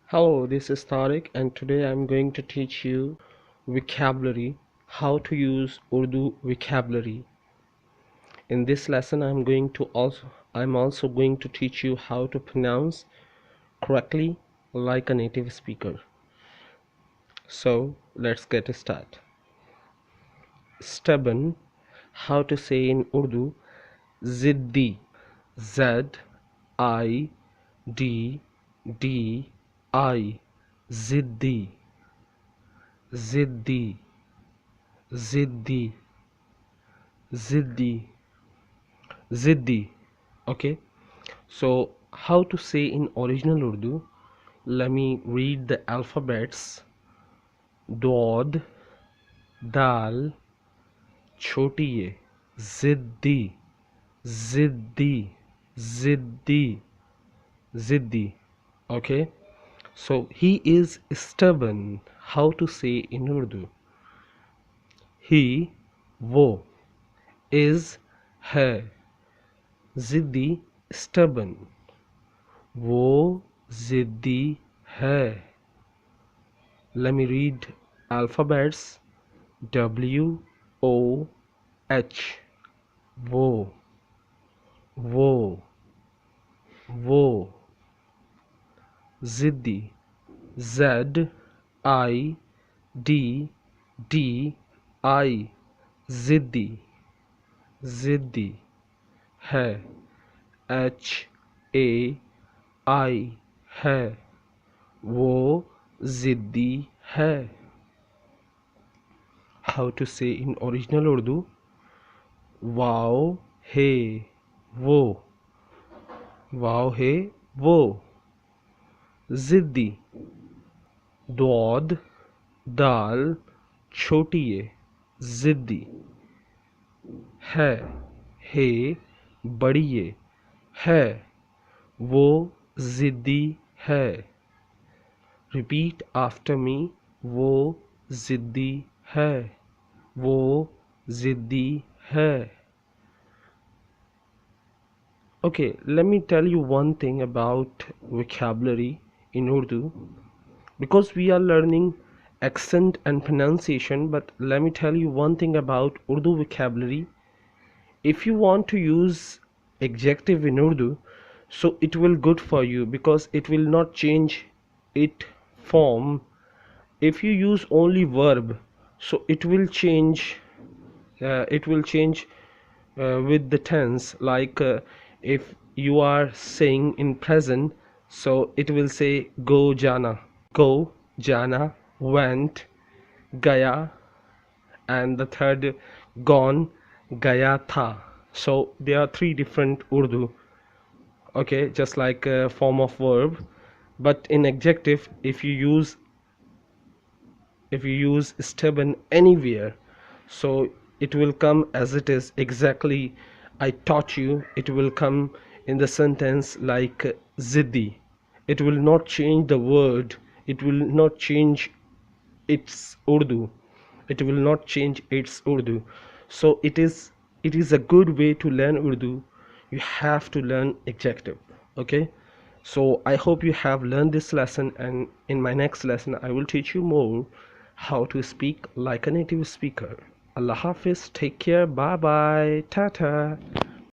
Hello, this is Tariq and today I'm going to teach you vocabulary, how to use Urdu vocabulary. In this lesson I'm also going to teach you how to pronounce correctly like a native speaker. So let's get started. Stubborn, how to say in Urdu, ziddi, Z I D D I, ziddi, ziddi, ziddi, ziddi, ziddi. Okay, so how to say in original Urdu? Let me read the alphabets. Dod, dal, choti ye, ziddi, ziddi, ziddi, ziddi. Okay, so he is stubborn. How to say in Urdu? He, wo, is है, जिद्दी, stubborn, वो जिद्दी है. Let me read alphabets. W O H, वो, वो, वो. जिद्दी, Z I D D I, जिद्दी, जिद्दी है, H A I है, वो जिद्दी है. How to say in original Urdu? Wow है वो, वाओ है वो. जिद्दी, दौद, दाल, छोटी ये, जिद्दी है बड़ी ये, है, वो जिद्दी है. Repeat after me. वो जिद्दी है, वो जिद्दी है. Okay, let me tell you one thing about vocabulary in Urdu, because we are learning accent and pronunciation. But let me tell you one thing about Urdu vocabulary. If you want to use adjective in Urdu, so it will good for you because it will not change its form. If you use only verb, so it will change with the tense. Like if you are saying in present, so it will say go jana, go jana, went, gaya, and the third gone, gaya tha. So there are three different Urdu. Okay, just like a form of verb. But in adjective, if you use stubborn anywhere, so it will come as it is exactly. I taught you, it will come in the sentence like ziddi. It will not change the word, it will not change its Urdu, it will not change its Urdu. So it is a good way to learn Urdu. You have to learn adjective. Okay, so I hope you have learned this lesson, and in my next lesson I will teach you more how to speak like a native speaker. Allah Hafiz, take care, bye bye, tata.